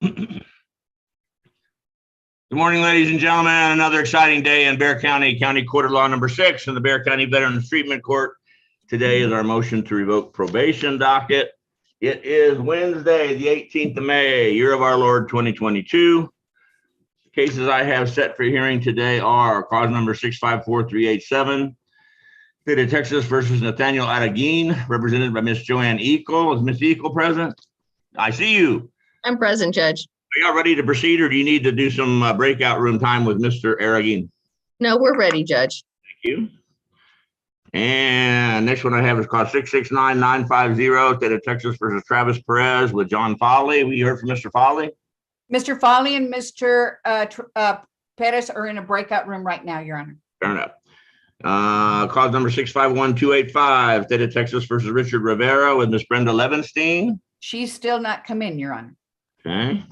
Good morning, ladies and gentlemen. Another exciting day in Bexar County, County Court of Law number 6 in the Bexar County Veterans Treatment Court. Today is our motion to revoke probation docket. It is Wednesday, the 18th of May, year of our Lord 2022. The cases I have set for hearing today are cause number 654387, State of Texas versus Nathaniel Adaguin, represented by Miss Joanne Eagle. Is Miss Eagle present? I see you. I'm present, Judge. Are y'all ready to proceed, or do you need to do some breakout room time with Mr. Adaguin? No, we're ready, Judge. Thank you. And next one I have is called 669950, State of Texas versus Travis Perez with John Foley. We heard from Mr. Foley. Mr. Foley and Mr. Perez are in a breakout room right now, Your Honor. Fair enough. Cause number 651285, State of Texas versus Richard Rivera with Miss Brenda Levenstein. She's still not come in, Your Honor. Okay.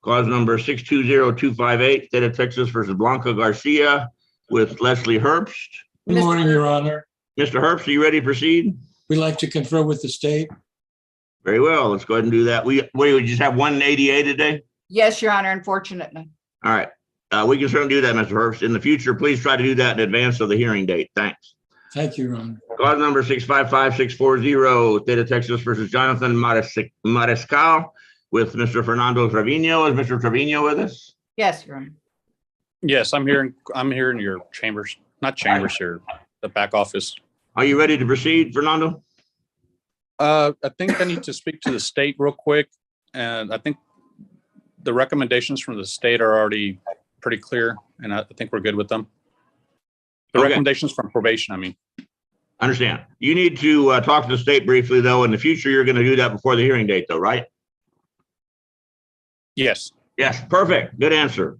Cause number 620258, State of Texas versus Blanca Garcia with Leslie Herbst. Good morning, Your Honor. Mr. Herbst, are you ready to proceed? We'd like to confer with the state. Very well. Let's go ahead and do that. We just have 188 today? Yes, Your Honor, unfortunately. All right. We can certainly do that, Mr. Herbst. In the future, please try to do that in advance of the hearing date. Thanks. Thank you, Your Honor. Cause number 655640, State of Texas versus Jonathan Mariscal with Mr. Fernando Trevino. Is Mr. Trevino with us? Yes, Your Honor. Yes, I'm here in your chambers, not chambers here, the back office. Are you ready to proceed, Fernando? I think I need to speak to the state real quick. And I think the recommendations from the state are already pretty clear, and I think we're good with them. The recommendations from probation, I mean. Understand. You need to talk to the state briefly, though. In the future, you're going to do that before the hearing date, though, right? Yes. Yes, perfect. Good answer.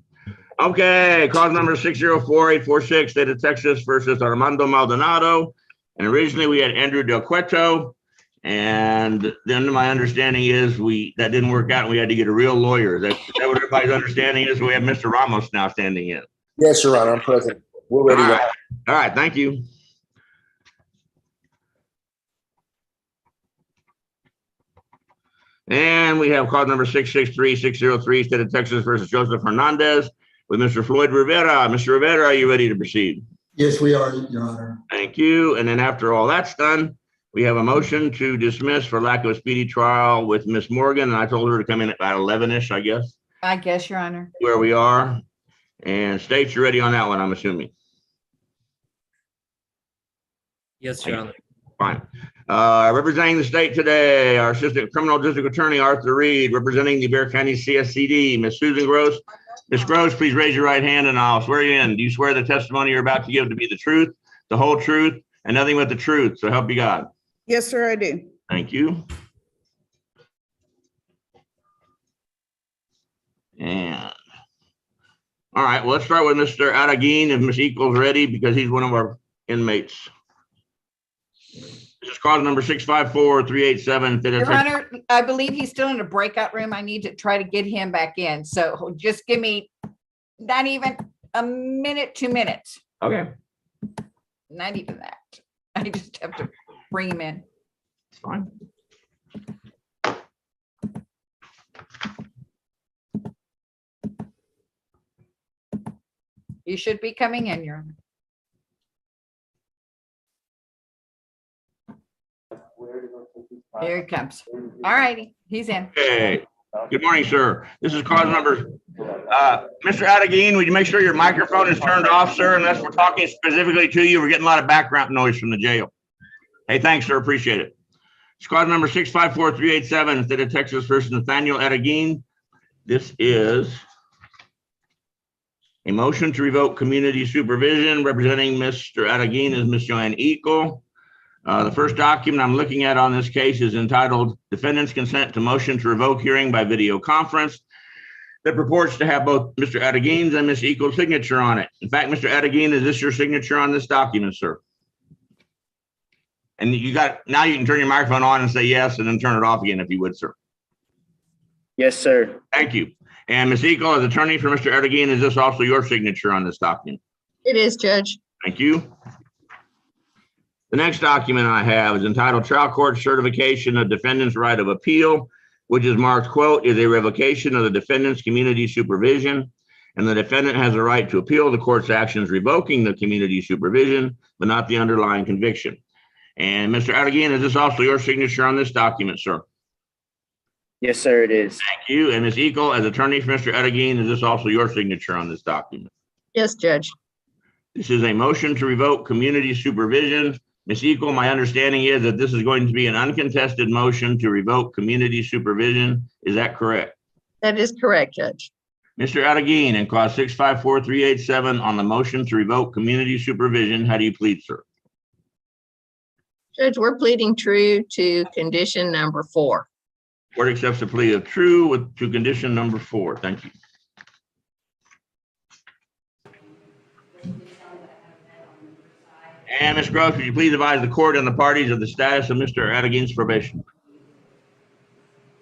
Okay, cause number 604846, State of Texas versus Armando Maldonado. And originally we had Andrew Del Cueto. And then my understanding is that didn't work out and we had to get a real lawyer. Is that what everybody's understanding is? We have Mr. Ramos now standing in. Yes, Your Honor, I'm present. We're ready. All right, thank you. And we have cause number 663603, State of Texas versus Joseph Hernandez with Mr. Floyd Rivera. Mr. Rivera, are you ready to proceed? Yes, we are, Your Honor. Thank you. And then after all that's done, we have a motion to dismiss for lack of a speedy trial with Miss Morgan. And I told her to come in at about 11-ish, I guess. I guess, Your Honor. Where we are. And states, you're ready on that one, I'm assuming. Yes, Your Honor. Fine. Representing the state today, our Assistant Criminal District Attorney, Arthur Reed, representing the Bexar County CSCD, Ms. Susan Gross. Ms. Gross, please raise your right hand and I'll swear you in. Do you swear the testimony you're about to give to be the truth, the whole truth, and nothing but the truth? So help you God. Yes, sir, I do. Thank you. And all right, well, let's start with Mr. Adaguin if Ms. Equals ready because he's one of our inmates. This is cause number 654387. Your Honor, I believe he's still in a breakout room. I need to try to get him back in. So just give me not even a minute, 2 minutes. Okay. Not even that. I just have to bring him in. It's fine. You should be coming in, Your Honor. Here he comes. All righty, he's in. Okay. Good morning, sir. This is cause number. Mr. Adaguin, would you make sure your microphone is turned off, sir? Unless we're talking specifically to you, we're getting a lot of background noise from the jail. Hey, thanks, sir. Appreciate it. It's cause number 654387, State of Texas versus Nathaniel Adaguin. This is a motion to revoke community supervision. Representing Mr. Adaguin is Ms. Joanne Eagle. The first document I'm looking at on this case is entitled Defendant's Consent to Motion to Revoke Hearing by Video Conference that purports to have both Mr. Adaguin's and Ms. Eagle's signature on it. In fact, Mr. Adaguin, is this your signature on this document, sir? And now you can turn your microphone on and say yes, and then turn it off again if you would, sir. Yes, sir. Thank you. And Ms. Eagle, as attorney for Mr. Adaguin, is this also your signature on this document? It is, Judge. Thank you. The next document I have is entitled Trial Court Certification of Defendant's Right of Appeal. which is marked, quote, is a revocation of the defendant's community supervision, and the defendant has a right to appeal the court's actions revoking the community supervision, but not the underlying conviction. And Mr. Adegain, is this also your signature on this document, sir? Yes, sir, it is. Thank you. And Ms. Eagle, as attorney for Mr. Adegain, is this also your signature on this document? Yes, Judge. This is a motion to revoke community supervision. Ms. Eagle, my understanding is that this is going to be an uncontested motion to revoke community supervision. Is that correct? That is correct, Judge. Mr. Adegain, in cause 654-387 on the motion to revoke community supervision, how do you plead, sir? Judge, we're pleading true to condition number 4. Court accepts the plea of true to condition number 4. Thank you. And Ms. Gross, would you please advise the court and the parties of the status of Mr. Adegain's probation?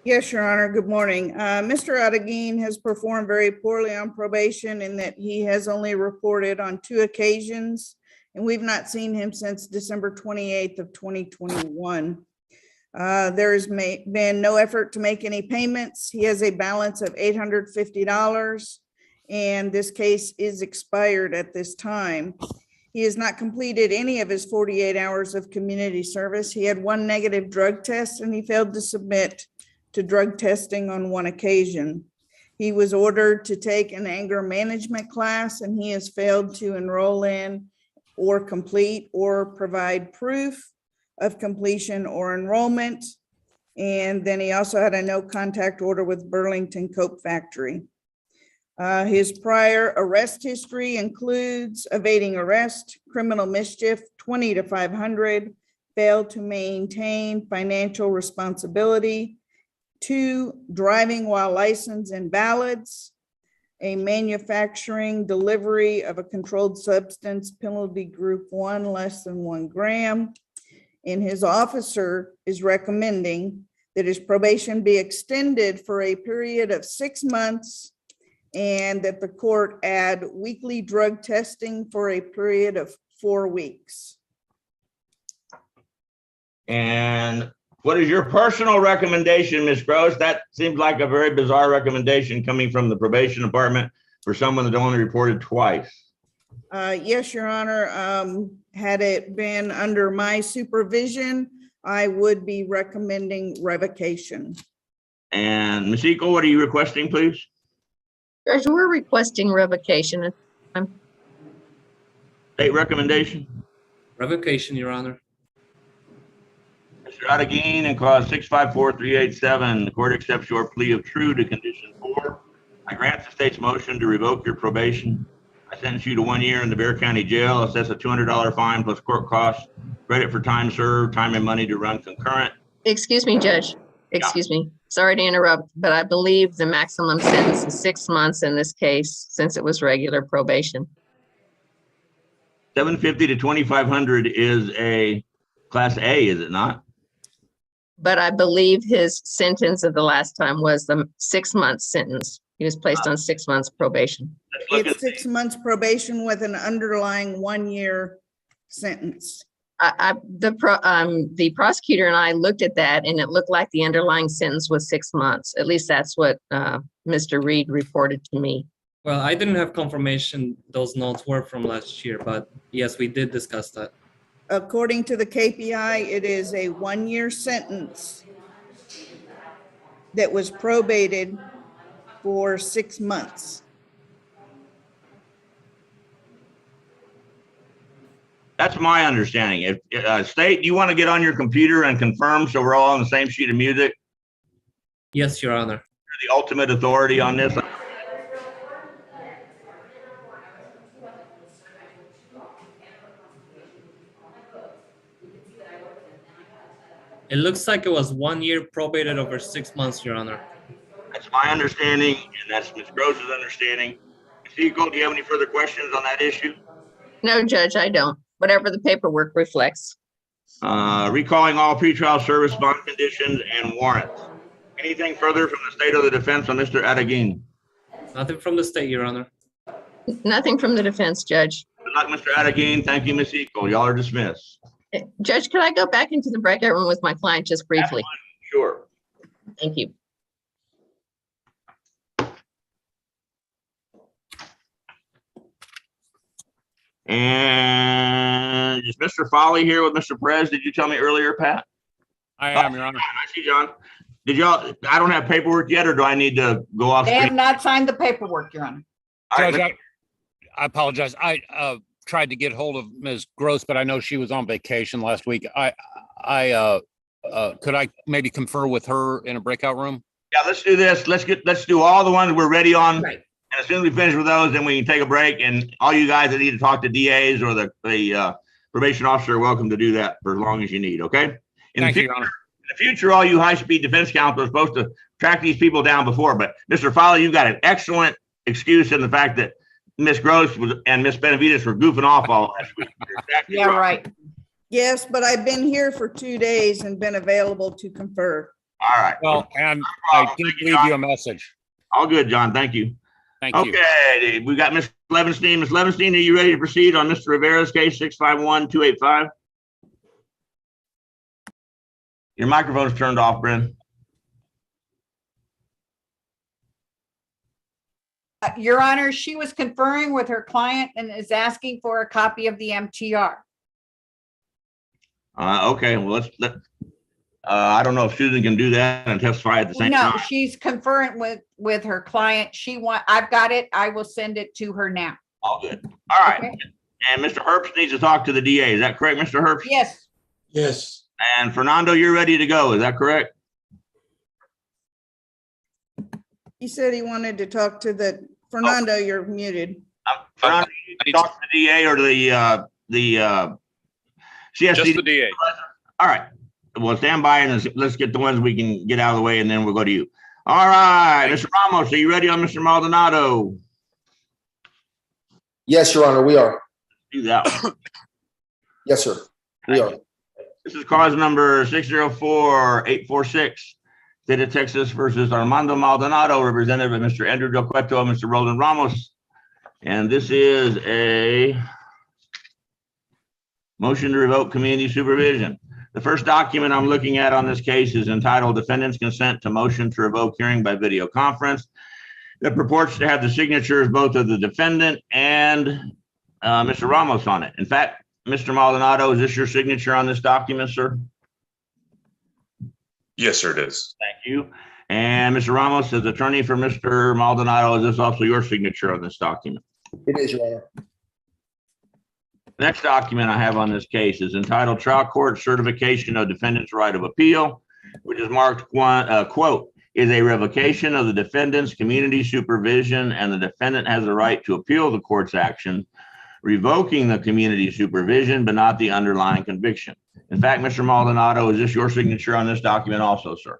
Yes, Your Honor. Good morning. Mr. Adegain has performed very poorly on probation in that he has only reported on 2 occasions, and we've not seen him since December 28th of 2021. There has been no effort to make any payments. He has a balance of $850, and this case is expired at this time. He has not completed any of his 48 hours of community service. He had 1 negative drug test, and he failed to submit to drug testing on 1 occasion. He was ordered to take an anger management class, and he has failed to enroll in or complete or provide proof of completion or enrollment. And then he also had a no contact order with Burlington Coke Factory. His prior arrest history includes evading arrest, criminal mischief, 20 to 500, failed to maintain financial responsibility, 2, driving while licensed invalids, a manufacturing delivery of a controlled substance, penalty group 1, less than 1 gram. And his officer is recommending that his probation be extended for a period of 6 months and that the court add weekly drug testing for a period of 4 weeks. And what is your personal recommendation, Ms. Gross? That seems like a very bizarre recommendation coming from the probation department for someone that only reported twice. Yes, Your Honor. Had it been under my supervision, I would be recommending revocation. And Ms. Eagle, what are you requesting, please? Judge, we're requesting revocation. State recommendation? Revocation, Your Honor. Mr. Adegain, in cause 654-387, the court accepts your plea of true to condition 4. I grant the state's motion to revoke your probation. I sentence you to 1 year in the Bexar County Jail, assess a $200 fine plus court costs, credit for time served, time and money to run concurrent. Excuse me, Judge. Excuse me. Sorry to interrupt, but I believe the maximum sentence is 6 months in this case, since it was regular probation. $750 to $2,500 is a class A, is it not? But I believe his sentence of the last time was the 6 month sentence. He was placed on 6 months probation. Let's look It's at 6 months probation with an underlying 1 year sentence. The prosecutor and I looked at that, and it looked like the underlying sentence was 6 months. At least that's what Mr. Reed reported to me. Well, I didn't have confirmation those notes were from last year, but yes, we did discuss that. According to the KPI, it is a 1 year sentence that was probated for 6 months. That's my understanding. If State, do you want to get on your computer and confirm so we're all on the same sheet of music? Yes, Your Honor. You're the ultimate authority on this. It looks like it was 1 year probated over 6 months, Your Honor. That's my understanding, and that's Ms. Gross's understanding. Ms. Eagle, do you have any further questions on that issue? No, Judge, I don't. Whatever the paperwork reflects. Recalling all pretrial service bond conditions and warrants. Anything further from the state or the defense on Mr. Adegain? Nothing from the state, Your Honor. Nothing from the defense, Judge. Good luck, Mr. Adegain. Thank you, Ms. Eagle. Y'all are dismissed. Judge, could I go back into the breakout room with my client just briefly? Sure. Thank you. And is Mr. Foley here with Mr. Perez? Did you tell me earlier, Pat? I am, Your Honor. I see John. Did y'all, I don't have paperwork yet, or do I need to go off They have screen? not signed the paperwork, Your Honor. All right, Judge, I apologize. I tried to get hold of Ms. Gross, but I know she was on vacation last week. Could I maybe confer with her in a breakout room? Yeah, let's do this. Let's do all the ones we're ready on. Right. And as soon as we finish with those, then we can take a break. And all you guys that need to talk to DAs or the probation officer are welcome to do that for as long as you need, okay? Thank you, Your Honor. In the future, all you high-speed defense counsel are supposed to track these people down before, but Mr. Fowler, you've got an excellent excuse in the fact that Ms. Gross and Ms. Benavides were goofing off all last week. You're exactly Yeah, right. Yes, but I've been here for 2 days and been available to confer. All right. Well, and I did leave you a message. All good, John. Thank you. Thank you. Okay, we got Ms. Levenstein. Ms. Levenstein, are you ready to proceed on Mr. Rivera's case 651-285? Your microphone's turned off, Bryn. Your Honor, she was conferring with her client and is asking for a copy of the MTR. Okay, well, I don't know if Susan can do that and testify at the same No, time. she's conferring with her client. I've got it. I will send it to her now. All good. All right. Okay. And Mr. Herbst needs to talk to the DA. Is that correct, Mr. Herbst? Yes, Yes, And Fernando, you're ready to go. Is that correct? He said he wanted to talk to Fernando, you're muted. Fernando, you can talk to the DA or the CSD. Just the DA. All right. Well, stand by and let's get the ones we can get out of the way and then we'll go to you. All right, Mr. Ramos, are you ready on Mr. Maldonado? Yes, Your Honor, we are. Do that one. Yes, sir. We are. This is cause number 604-846, State of Texas versus Armando Maldonado, represented by Mr. Andrew Del Cueto and Mr. Roland Ramos. And this is a motion to revoke community supervision. The first document I'm looking at on this case is entitled Defendant's Consent to Motion to Revoke Hearing by Video Conference, that purports to have the signatures both of the defendant and Mr. Ramos on it. In fact, Mr. Maldonado, is this your signature on this document, sir? Yes, sir, it is. Thank you. And Mr. Ramos, as attorney for Mr. Maldonado, is this also your signature on this document? It is, Your Honor. Next document I have on this case is entitled Trial Court Certification of Defendant's Right of Appeal, which is marked quote, is a revocation of the defendant's community supervision, and the defendant has the right to appeal the court's action, revoking the community supervision, but not the underlying conviction. In fact, Mr. Maldonado, is this your signature on this document also, sir?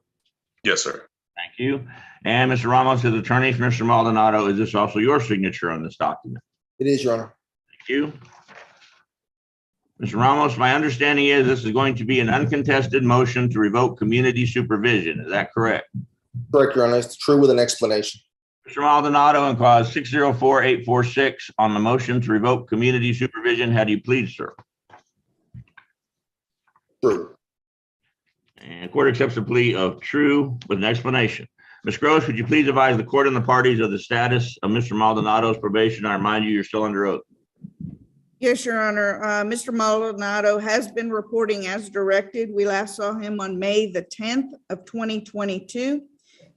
Yes, sir. Thank you. And Mr. Ramos, as attorney for Mr. Maldonado, is this also your signature on this document? It is, Your Honor. Thank you. Mr. Ramos, my understanding is this is going to be an uncontested motion to revoke community supervision. Is that correct? Correct, Your Honor. It's true with an explanation. Mr. Maldonado, on cause 604-846 on the motion to revoke community supervision, how do you plead, sir? True. And court accepts the plea of true with an explanation. Ms. Gross, would you please advise the court and the parties of the status of Mr. Maldonado's probation? I remind you, you're still under oath. Yes, Your Honor. Mr. Maldonado has been reporting as directed. We last saw him on May the 10th of 2022.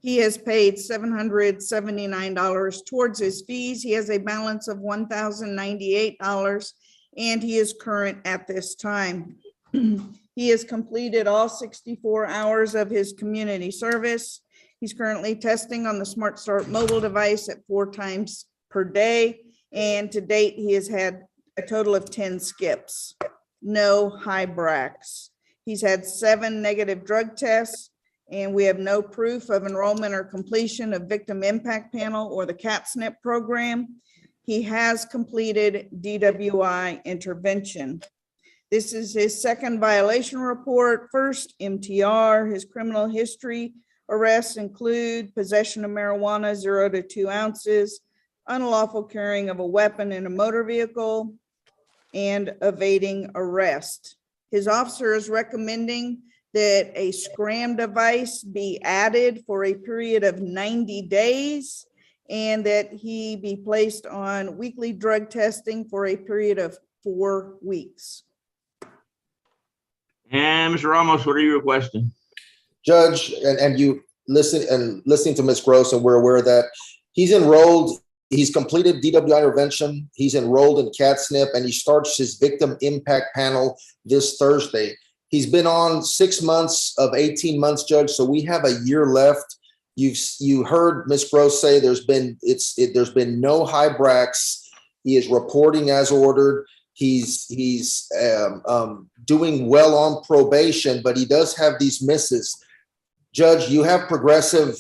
He has paid $779 towards his fees. He has a balance of $1,098, and he is current at this time. He has completed all 64 hours of his community service. He's currently testing on the Smart Start mobile device at 4 times per day, and to date, he has had a total of 10 skips, no high bracs. He's had 7 negative drug tests, and we have no proof of enrollment or completion of Victim Impact Panel or the CAT-SNP program. He has completed DWI intervention. This is his second violation report. First, MTR. His criminal history arrests include possession of marijuana 0 to 2 ounces, unlawful carrying of a weapon in a motor vehicle, and evading arrest. His officer is recommending that a SCRAM device be added for a period of 90 days. and that he be placed on weekly drug testing for a period of 4 weeks. And Mr. Ramos, what are you requesting? Judge, and you listening to Ms. Gross, and we're aware that he's enrolled, he's completed DWI intervention, he's enrolled in CAT-SNP, and he starts his victim impact panel this Thursday. He's been on 6 months of 18 months, Judge, so we have a year left. You heard Ms. Gross say there's been no high bracs. He is reporting as ordered. He's doing well on probation, but he does have these misses. Judge, you have progressive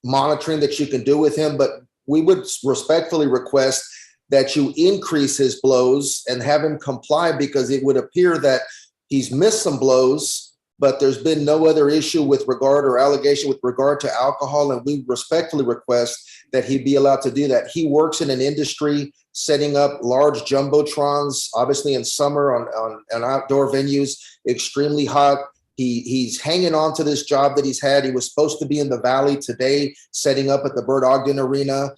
monitoring that you can do with him, but we would respectfully request that you increase his blows and have him comply, because it would appear that he's missed some blows, but there's been no other issue with regard or allegation with regard to alcohol, and we respectfully request that he be allowed to do that. He works in an industry setting up large jumbotrons, obviously in summer on outdoor venues, extremely hot. He's hanging on to this job that he's had. He was supposed to be in the Valley today, setting up at the Bert Ogden Arena.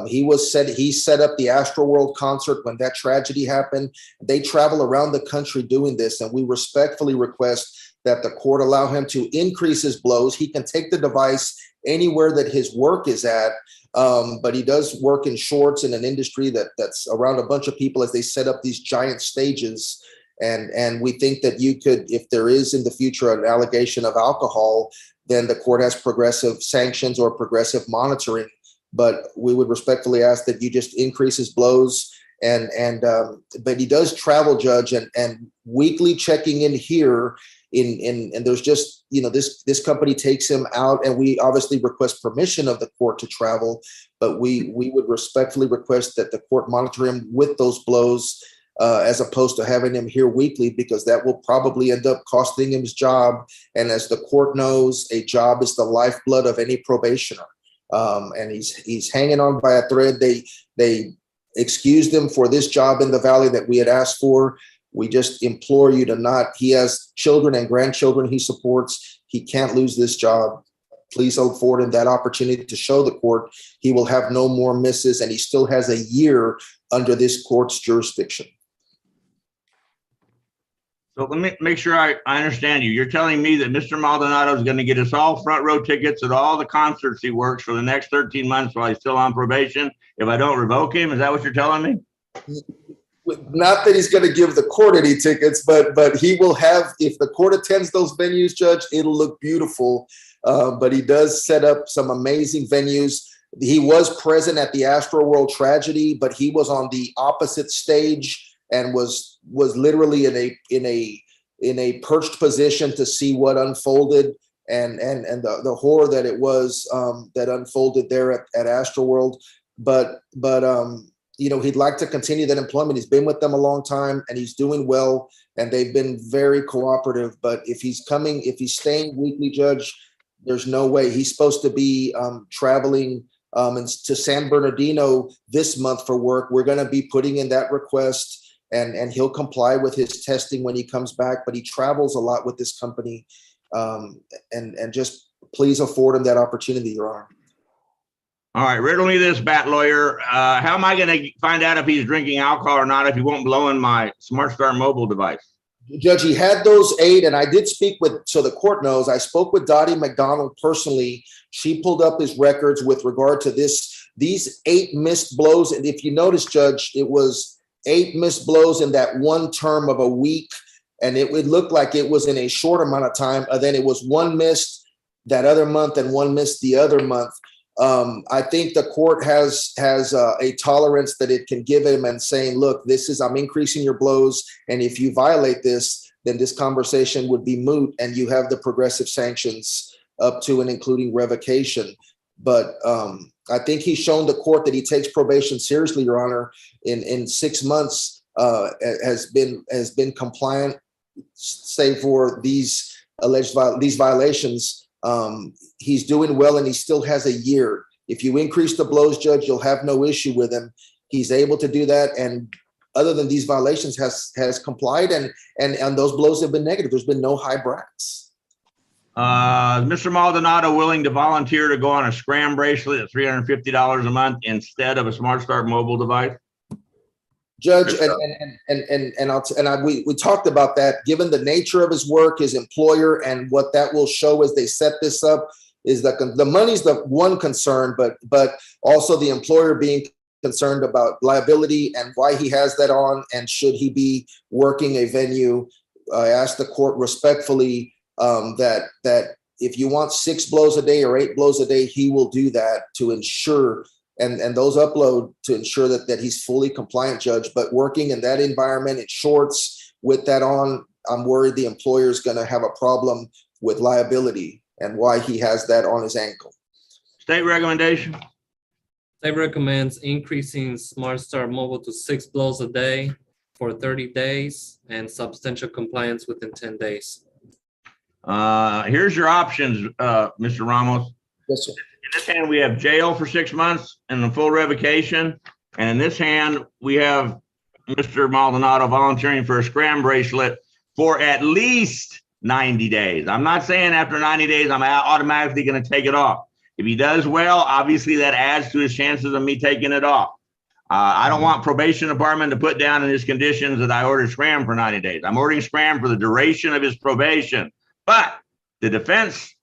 He set up the Astroworld concert when that tragedy happened. They travel around the country doing this, and we respectfully request that the court allow him to increase his blows. He can take the device anywhere that his work is at, but he does work in shorts in an industry that's around a bunch of people as they set up these giant stages. And we think that you could, if there is in the future an allegation of alcohol, then the court has progressive sanctions or progressive monitoring. But we would respectfully ask that you just increase his blows. But he does travel, Judge, and weekly checking in here and there's just, this company takes him out, and we obviously request permission of the court to travel, but we would respectfully request that the court monitor him with those blows, as opposed to having him here weekly, because that will probably end up costing him his job. And as the court knows, a job is the lifeblood of any probationer. And he's hanging on by a thread. They excused him for this job in the Valley that we had asked for. We just implore you to not. He has children and grandchildren he supports. He can't lose this job. Please afford him that opportunity to show the court he will have no more misses, and he still has a year under this court's jurisdiction. So let me make sure I understand you. You're telling me that Mr. Maldonado is going to get us all front row tickets at all the concerts he works for the next 13 months while he's still on probation if I don't revoke him? Is that what you're telling me? Not that he's going to give the court any tickets, but he will have, if the court attends those venues, Judge, it'll look beautiful. But he does set up some amazing venues. He was present at the Astroworld tragedy, but he was on the opposite stage and was literally in a perched position to see what unfolded and the horror that it was that unfolded there at Astroworld. But he'd like to continue that employment. He's been with them a long time, and he's doing well, and they've been very cooperative. But if he's staying weekly, Judge, there's no way. He's supposed to be traveling to San Bernardino this month for work. We're going to be putting in that request, and he'll comply with his testing when he comes back. But he travels a lot with this company, and just please afford him that opportunity, Your Honor. All right, riddle me this, bat lawyer. How am I going to find out if he's drinking alcohol or not if he won't blow in my SmartStar mobile device? Judge, he had those 8, and I did speak with, so the court knows, I spoke with Dottie McDonald personally. She pulled up his records with regard to these 8 missed blows. And if you notice, Judge, it was 8 missed blows in that one term of a week, and it would look like it was in a short amount of time. And then it was 1 missed that other month and 1 missed the other month. I think the court has a tolerance that it can give him and saying, look, I'm increasing your blows. And if you violate this, then this conversation would be moot, and you have the progressive sanctions up to and including revocation. But I think he's shown the court that he takes probation seriously, Your Honor. In 6 months has been compliant, save for these alleged violations. He's doing well, and he still has a year. If you increase the blows, Judge, you'll have no issue with him. He's able to do that, and other than these violations, has complied, and those blows have been negative. There's been no high bracs. Mr. Maldonado willing to volunteer to go on a Scram bracelet at $350 a month instead of a Smart Start mobile device? Judge, we talked about that. Given the nature of his work, his employer, and what that will show as they set this up, is that the money's the one concern, but also the employer being concerned about liability and why he has that on, and should he be working a venue. I asked the court respectfully that if you want 6 blows a day or 8 blows a day, he will do that to ensure and those upload to ensure that he's fully compliant, Judge. But working in that environment in shorts with that on, I'm worried the employer is going to have a problem with liability and why he has that on his ankle. State recommendation. State recommends increasing Smart Start Mobile to 6 blows a day for 30 days and substantial compliance within 10 days. Here's your options, Mr. Ramos. Yes, sir. In this hand, we have jail for 6 months and a full revocation. And in this hand, we have Mr. Maldonado volunteering for a Scram bracelet for at least 90 days. I'm not saying after 90 days, I'm automatically going to take it off. If he does well, obviously that adds to his chances of me taking it off. I don't want probation department to put down in his conditions that I ordered Scram for 90 days. I'm ordering Scram for the duration of his probation. But the defense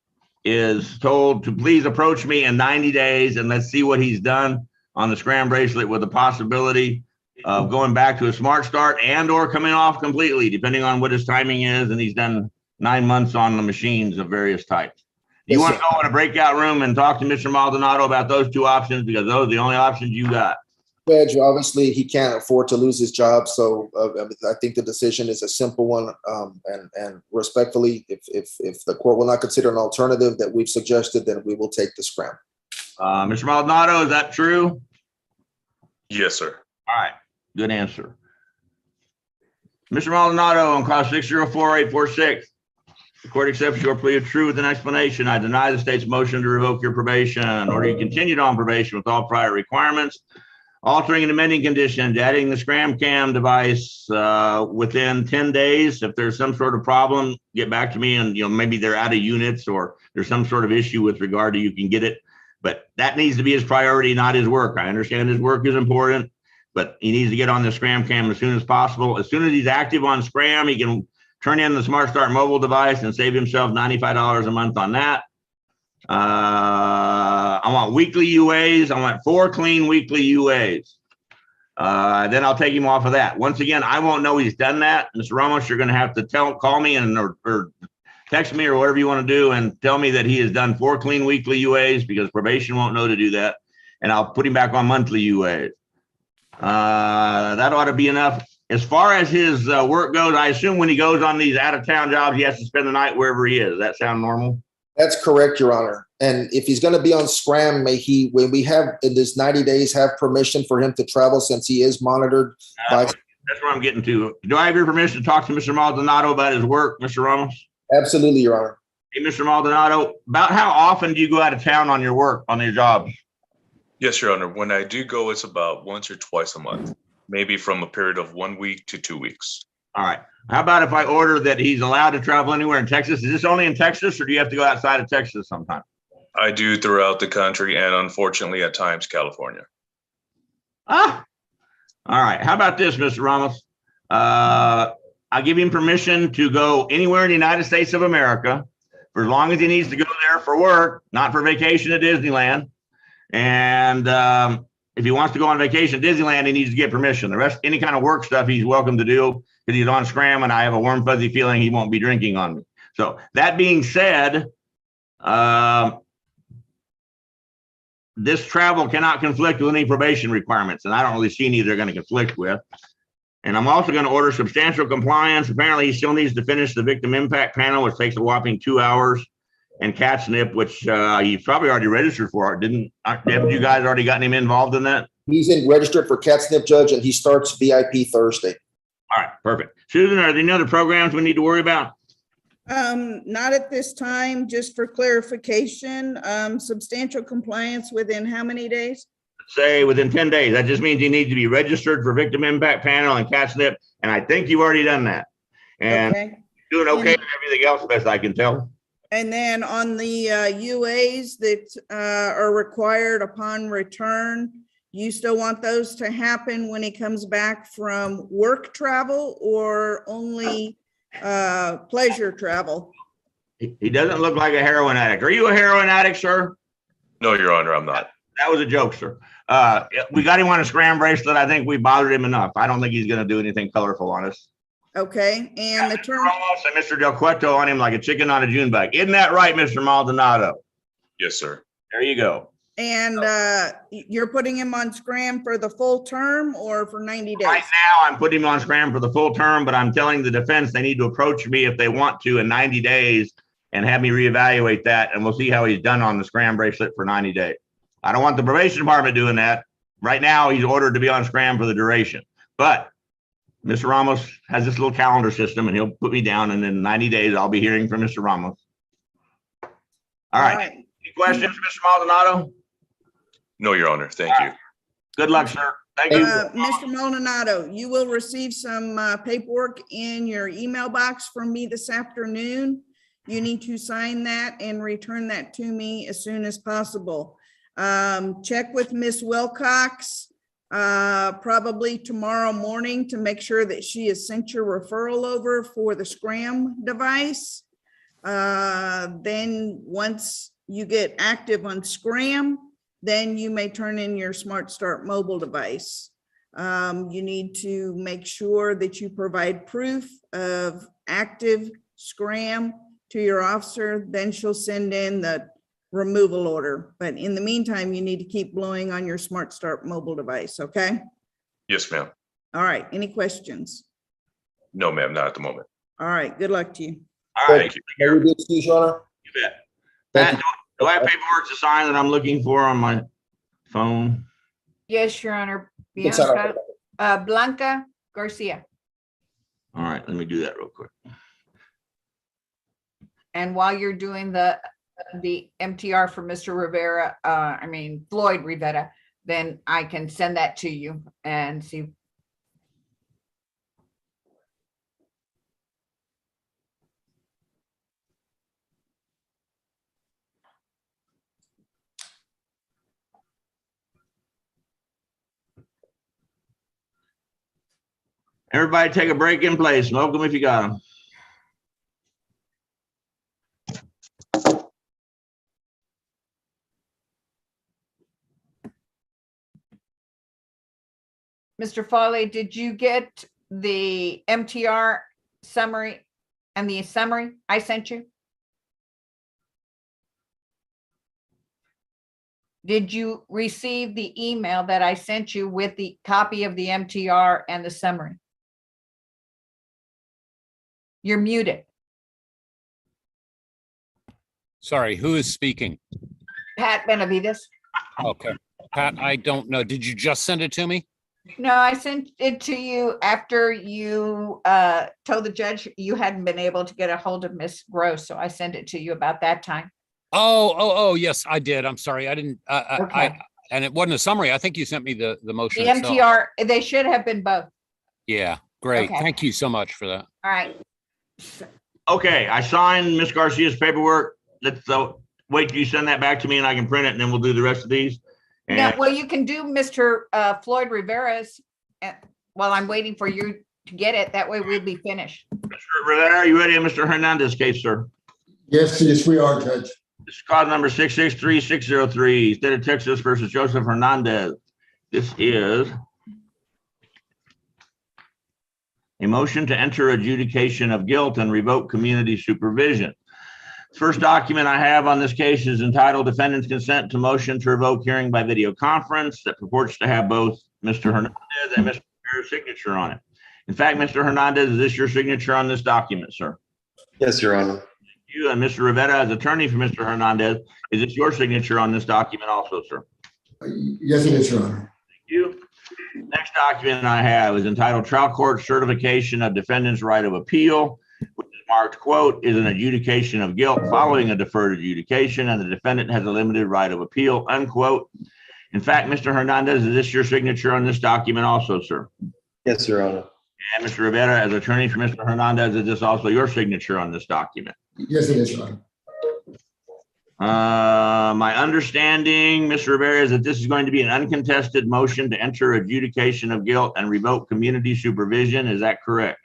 is told to please approach me in 90 days and let's see what he's done on the Scram bracelet, with the possibility of going back to a Smart Start and or coming off completely, depending on what his timing is. And he's done 9 months on the machines of various types. Do you want to go in a breakout room and talk to Mr. Maldonado about those 2 options? Because those are the only options you got. Judge, obviously he can't afford to lose his job, so I think the decision is a simple one. And respectfully, if the court will not consider an alternative that we've suggested, then we will take the Scram. Mr. Maldonado, is that true? Yes, sir. All right, good answer. Mr. Maldonado, on clause 604-846, the court accepts your plea of truth with an explanation. I deny the state's motion to revoke your probation, order you continued on probation with all prior requirements, altering and amending conditions, adding the Scram cam device within 10 days. If there's some sort of problem, get back to me, and maybe they're out of units or there's some sort of issue with regard to you can get it. But that needs to be his priority, not his work. I understand his work is important, but he needs to get on the Scram cam as soon as possible. As soon as he's active on Scram, he can turn in the Smart Start mobile device and save himself $95 a month on that. I want weekly UAs. I want 4 clean weekly UAs. Then I'll take him off of that. Once again, I won't know he's done that. Mr. Ramos, you're going to have to call me or text me or whatever you want to do and tell me that he has done 4 clean weekly UAs, because probation won't know to do that. And I'll put him back on monthly UAs. That ought to be enough. As far as his work goes, I assume when he goes on these out-of-town jobs, he has to spend the night wherever he is. Does that sound normal? That's correct, Your Honor. And if he's going to be on Scram, may he, when we have in this 90 days, have permission for him to travel, since he is monitored by. That's what I'm getting to. Do I have your permission to talk to Mr. Maldonado about his work, Mr. Ramos? Absolutely, Your Honor. Hey, Mr. Maldonado, about how often do you go out of town on your work, on your jobs? Yes, Your Honor. When I do go, it's about once or twice a month, maybe from a period of 1 week to 2 weeks. All right. How about if I order that he's allowed to travel anywhere in Texas? Is this only in Texas, or do you have to go outside of Texas sometime? I do throughout the country, and unfortunately at times California. All right. How about this, Mr. Ramos? I'll give him permission to go anywhere in the United States of America for as long as he needs to go there for work, not for vacation at Disneyland. And if he wants to go on vacation at Disneyland, he needs to get permission. The rest, any kind of work stuff, he's welcome to do, because he's on Scram, and I have a warm, fuzzy feeling he won't be drinking on me. So that being said, this travel cannot conflict with any probation requirements, and I don't really see any they're going to conflict with. And I'm also going to order substantial compliance. Apparently, he still needs to finish the victim impact panel, which takes a whopping 2 hours, and CATSNP, which he's probably already registered for. Haven't you guys already gotten him involved in that? He's registered for CATSNP, Judge, and he starts VIP Thursday. All right, perfect. Susan, are there any other programs we need to worry about? Not at this time. Just for clarification, substantial compliance within how many days? Say within 10 days. That just means you need to be registered for victim impact panel and CATSNP, and I think you've already done that. And Okay. doing okay with everything else, best I can tell. And then on the UAs that are required upon return, you still want those to happen when he comes back from work travel or only pleasure travel? He doesn't look like a heroin addict. Are you a heroin addict, sir? No, Your Honor, I'm not. That was a joke, sir. We got him on a scram bracelet. I think we bothered him enough. I don't think he's going to do anything colorful on us. Okay, and the term, Ramos and Mr. Del Cueto on him like a chicken on a June bug. Isn't that right, Mr. Maldonado? Yes, sir. There you go. and you're putting him on scram for the full term or for 90 days? Right now, I'm putting him on scram for the full term, but I'm telling the defense they need to approach me if they want to in 90 days and have me reevaluate that, and we'll see how he's done on the scram bracelet for 90 days. I don't want the probation department doing that. Right now, he's ordered to be on scram for the duration, but Mr. Ramos has this little calendar system and he'll put me down, and in 90 days, I'll be hearing from Mr. Ramos. All right. Any questions, Mr. Maldonado? No, Your Honor. Thank you. Good luck, sir. Thank you. Mr. Maldonado, you will receive some paperwork in your email box from me this afternoon. You need to sign that and return that to me as soon as possible. Check with Ms. Wilcox probably tomorrow morning to make sure that she has sent your referral over for the scram device. Then once you get active on scram, then you may turn in your Smart Start mobile device. You need to make sure that you provide proof of active scram to your officer, then she'll send in the removal order. But in the meantime, you need to keep blowing on your Smart Start mobile device, okay? Yes, ma'am. All right, any questions? No, ma'am, not at the moment. All right, good luck to you. All right. Very good, Your Honor. You bet. Thank Pat, do I have paperwork to sign that I'm looking for on my phone? Yes, Your Honor. Yes, Your Bianca, Blanca Garcia. All right, let me do that real quick. And while you're doing the MTR for Mr. Rivera, Floyd Rivera, then I can send that to you and see. Everybody take a break in place. Smoke them if you got them. Mr. Foley, did you get the MTR summary and the summary I sent you? Did you receive the email that I sent you with the copy of the MTR and the summary? You're muted. Sorry, who is speaking? Pat Benavides. Okay, Pat, I don't know. Did you just send it to me? No, I sent it to you after you told the judge you hadn't been able to get a hold of Miss Gross, so I sent it to you about that time. Oh, yes, I did. I'm sorry. I didn't, Okay. and it wasn't a summary. I think you sent me the motion The itself. MTR, they should have been both. Yeah, great. Okay. Thank you so much for that. All right. Okay, I signed Miss Garcia's paperwork. Let's wait till you send that back to me and I can print it, and then we'll do the rest of these. No, And well, you can do Mr. Floyd Rivera's while I'm waiting for you to get it. That way we'll be finished. Mr. Rivera, are you ready on Mr. Hernandez case, sir? Yes, we are, Judge. This is cause number 663603, State of Texas versus Joseph Hernandez. This is a motion to enter adjudication of guilt and revoke community supervision. First document I have on this case is entitled Defendant's Consent to Motion to Revoke Hearing by Video Conference, that purports to have both Mr. Hernandez and Mr. Rivera's signature on it. In fact, Mr. Hernandez, is this your signature on this document, sir? Yes, Your Honor. You and Mr. Rivera, as attorney for Mr. Hernandez, is this your signature on this document also, sir? Yes, it is, Your Honor. Thank you. Next document I have is entitled Trial Court Certification of Defendant's Right of Appeal, which is marked, quote, is an adjudication of guilt following a deferred adjudication, and the defendant has a limited right of appeal, unquote. In fact, Mr. Hernandez, is this your signature on this document also, sir? Yes, Your Honor. And Mr. Rivera, as attorney for Mr. Hernandez, is this also your signature on this document? Yes, it is, Your Honor. My understanding, Mr. Rivera, is that this is going to be an uncontested motion to enter adjudication of guilt and revoke community supervision. Is that correct?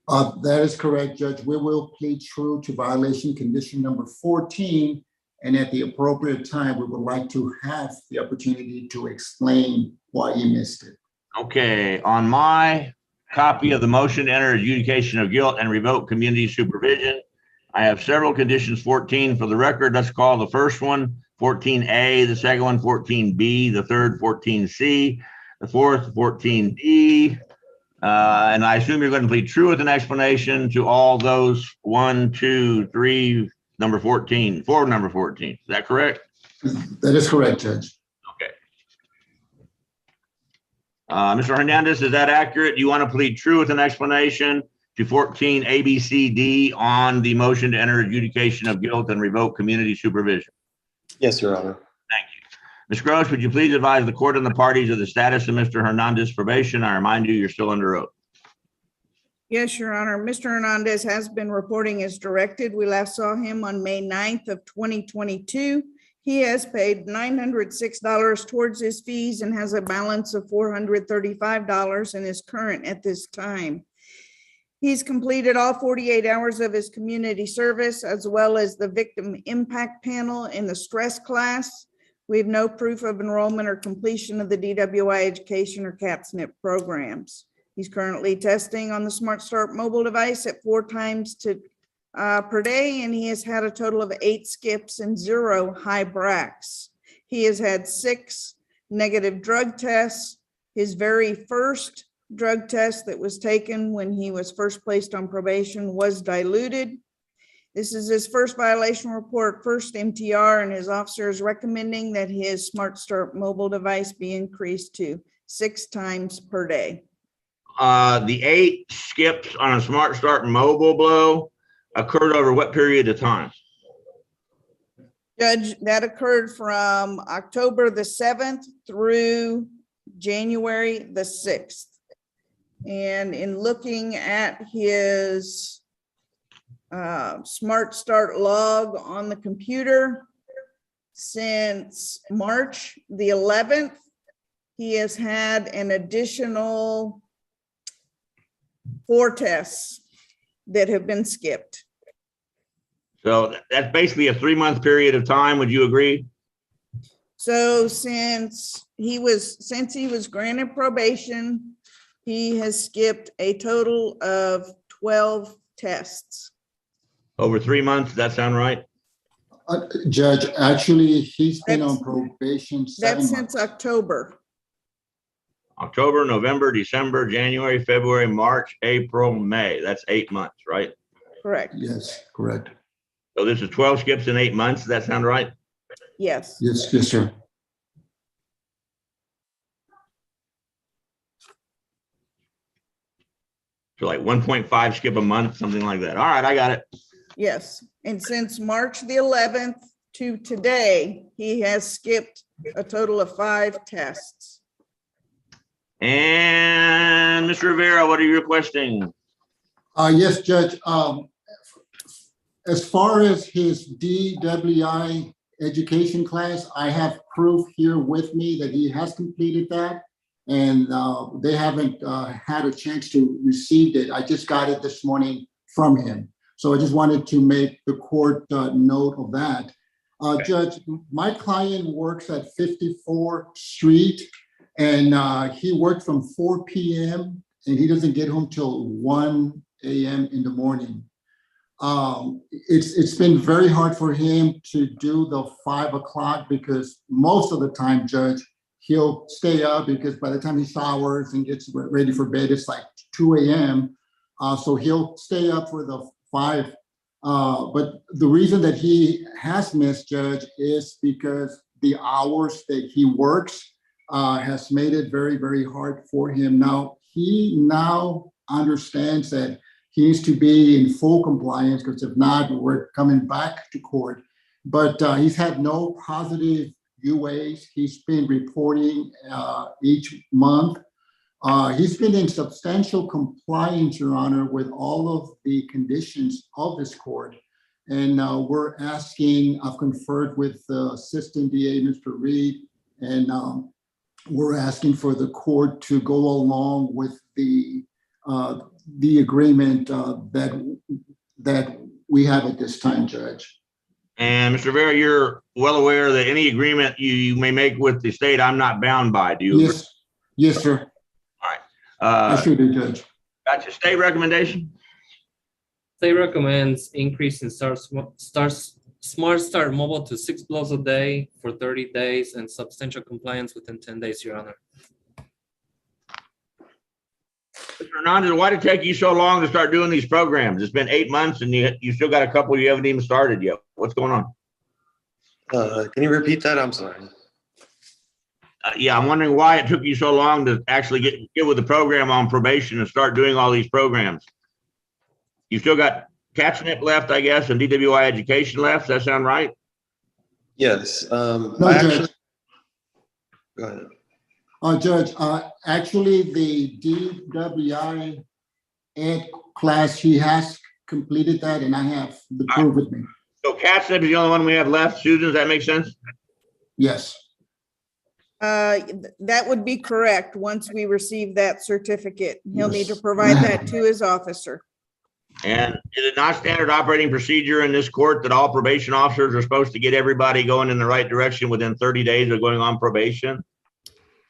That is correct, Judge. We will plead true to violation condition number 14. And at the appropriate time, we would like to have the opportunity to explain why you missed it. Okay, on my copy of the motion to enter adjudication of guilt and revoke community supervision, I have several conditions. 14 for the record. Let's call the first one 14A, the second one 14B, the third 14C, the fourth 14D. And I assume you're going to plead true with an explanation to all those 1, 2, 3, number 14, for number 14. Is that correct? That is correct, Judge. Okay. Mr. Hernandez, is that accurate? You want to plead true with an explanation to 14 ABCD on the motion to enter adjudication of guilt and revoke community supervision? Yes, Your Honor. Thank you. Ms. Gross, would you please advise the court and the parties of the status of Mr. Hernandez's probation? I remind you, you're still under oath. Yes, Your Honor. Mr. Hernandez has been reporting as directed. We last saw him on May 9th of 2022. He has paid $906 towards his fees and has a balance of $435 and is current at this time. He's completed all 48 hours of his community service, as well as the victim impact panel in the stress class. We have no proof of enrollment or completion of the DWI education or CAPSNP programs. He's currently testing on the Smart Start mobile device at 4 times per day, and he has had a total of 8 skips and 0 high bracs. He has had 6 negative drug tests. His very first drug test that was taken when he was first placed on probation was diluted. This is his first violation report, first MTR, and his officer is recommending that his Smart Start mobile device be increased to 6 times per day. The 8 skips on a Smart Start mobile blow occurred over what period of time? Judge, that occurred from October the 7th through January the 6th. And in looking at his Smart Start log on the computer, since March the 11th, he has had an additional 4 tests that have been skipped. So that's basically a 3-month period of time. Would you agree? So since he was granted probation, he has skipped a total of 12 tests. Over 3 months, does that sound right? Judge, actually, he's been on probation 7 That's months. since October. October, November, December, January, February, March, April, May. That's 8 months, right? Correct. Yes, correct. So this is 12 skips in 8 months. Does that sound right? Yes. Yes, yes, sir. So like 1.5 skip a month, something like that. All right, I got it. Yes. And since March the 11th to today, he has skipped a total of 5 tests. And Mr. Rivera, what are you requesting? Yes, Judge. As far as his DWI education class, I have proof here with me that he has completed that. And they haven't had a chance to receive it. I just got it this morning from him. So I just wanted to make the court note of that. Judge, my client works at 54th Street, and he worked from 4 p.m. and he doesn't get home till 1 a.m. in the morning. It's been very hard for him to do the 5 o'clock because most of the time, Judge, he'll stay up because by the time he showers and gets ready for bed, it's like 2 a.m. So he'll stay up for the 5. But the reason that he has missed, Judge, is because the hours that he works has made it very, very hard for him. Now, he now understands that he needs to be in full compliance because if not, we're coming back to court. But he's had no positive UAs. He's been reporting each month. He's been in substantial compliance, Your Honor, with all of the conditions of this court. And we're asking, I've conferred with the Assistant DA, Mr. Reed, and we're asking for the court to go along with the agreement that we have at this time, Judge. And Mr. Rivera, you're well aware that any agreement you may make with the state, I'm not bound by. Do you? Yes, agree? yes, sir. All right. I should do, Judge. Got your state recommendation? State recommends increasing Smart Start Mobile to 6 blows a day for 30 days and substantial compliance within 10 days, Your Honor. Mr. Hernandez, why did it take you so long to start doing these programs? It's been 8 months and you still got a couple you haven't even started yet. What's going on? Can you repeat that? I'm sorry. Yeah, I'm wondering why it took you so long to actually get with the program on probation and start doing all these programs. You still got catnip left, I guess, and DWI education left. Does that sound right? Yes. No, I Judge. actually, go ahead. Judge, actually, the DWI ed class, he has completed that, and I have the proof with me. So catnip is the only one we have left. Susan, does that make sense? Yes. That would be correct. Once we receive that certificate, he'll need to provide that to his officer. And is it not standard operating procedure in this court that all probation officers are supposed to get everybody going in the right direction within 30 days of going on probation?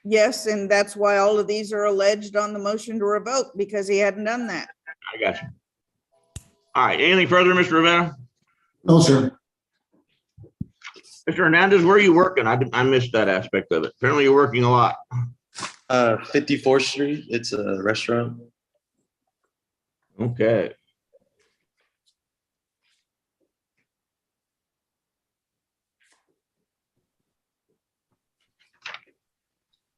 Yes, and that's why all of these are alleged on the motion to revoke, because he hadn't done that. I got you. All right, anything further, Mr. Rivera? No, sir. Mr. Hernandez, where are you working? I missed that aspect of it. Apparently you're working a lot. 54th Street. It's a restaurant. Okay.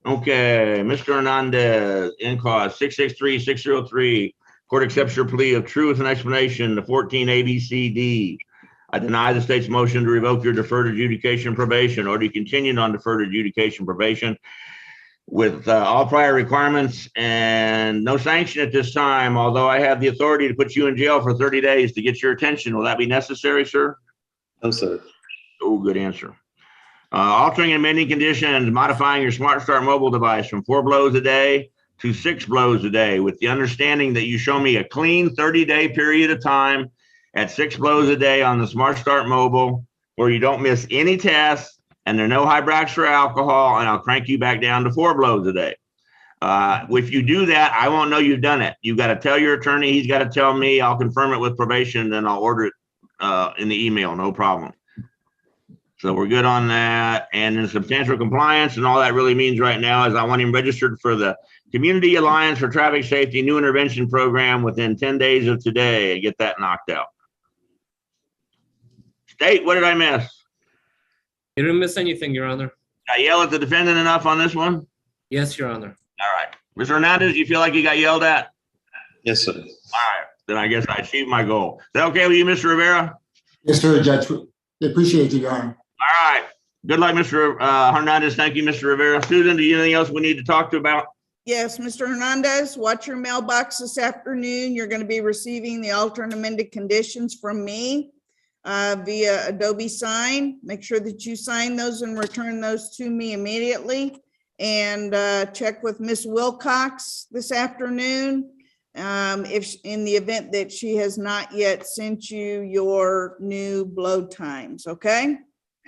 Okay, Mr. Hernandez, in cause 663-603, court accepts your plea of truth and explanation to 14 ABCD. I deny the state's motion to revoke your deferred adjudication probation or to continue on deferred adjudication probation with all prior requirements and no sanction at this time, although I have the authority to put you in jail for 30 days to get your attention. Will that be necessary, sir? No, sir. Oh, good answer. Altering and amending conditions, modifying your Smart Start mobile device from 4 blows a day to 6 blows a day with the understanding that you show me a clean 30-day period of time at 6 blows a day on the Smart Start mobile where you don't miss any tests and there are no high bracs for alcohol, and I'll crank you back down to 4 blows a day. If you do that, I won't know you've done it. You've got to tell your attorney, he's got to tell me, I'll confirm it with probation, then I'll order it in the email, no problem. So we're good on that. And in substantial compliance, and all that really means right now is I want him registered for the Community Alliance for Traffic Safety New Intervention Program within 10 days of today and get that knocked out. State, what did I miss? You didn't miss anything, Your Honor. Did I yell at the defendant enough on this one? Yes, Your Honor. All right. Mr. Hernandez, you feel like you got yelled at? Yes, sir. All right. Then I guess I achieved my goal. Is that okay with you, Mr. Rivera? Yes, sir, Judge. Appreciate you, Your Honor. All right. Good luck, Mr. Hernandez. Thank you, Mr. Rivera. Susan, do you have anything else we need to talk to about? Yes, Mr. Hernandez, watch your mailbox this afternoon. You're going to be receiving the alternate amended conditions from me via Adobe Sign. Make sure that you sign those and return those to me immediately. And check with Miss Wilcox this afternoon if in the event that she has not yet sent you your new blow times, okay?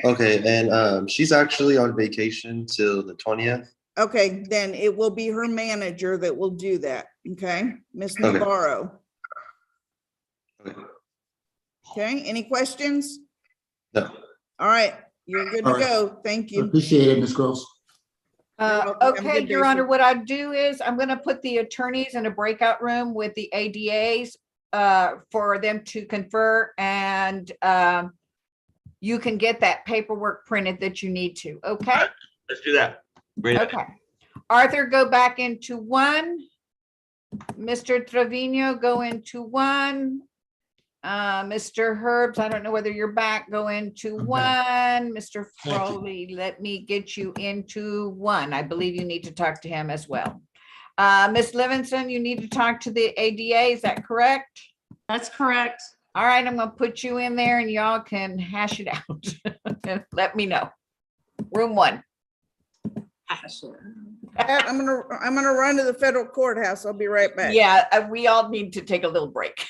Okay, and she's actually on vacation till the 20th. Okay, then it will be her manager that will do that, okay? Miss Okay. Navarro. Okay. Okay, any questions? No. All right, you're good to All right. go. Thank you. Appreciate it, Ms. Gross. You're welcome. Have a Okay, good Your day, Honor, sir. what I do is I'm going to put the attorneys in a breakout room with the ADAs for them to confer, and you can get that paperwork printed that you need to, okay? Let's do that. Great. Okay. Arthur, go back into 1. Mr. Trevino, go into 1. Mr. Herbs, I don't know whether you're back, go into 1. Mr. Foley, let me get you into 1. I believe you need to talk to him as well. Miss Livingston, you need to talk to the ADA, is that correct? That's correct. All right, I'm gonna put you in there and y'all can hash it out. And let me know. Room 1. Pat, I'm gonna run to the federal courthouse. I'll be right back. Yeah, we all need to take a little break.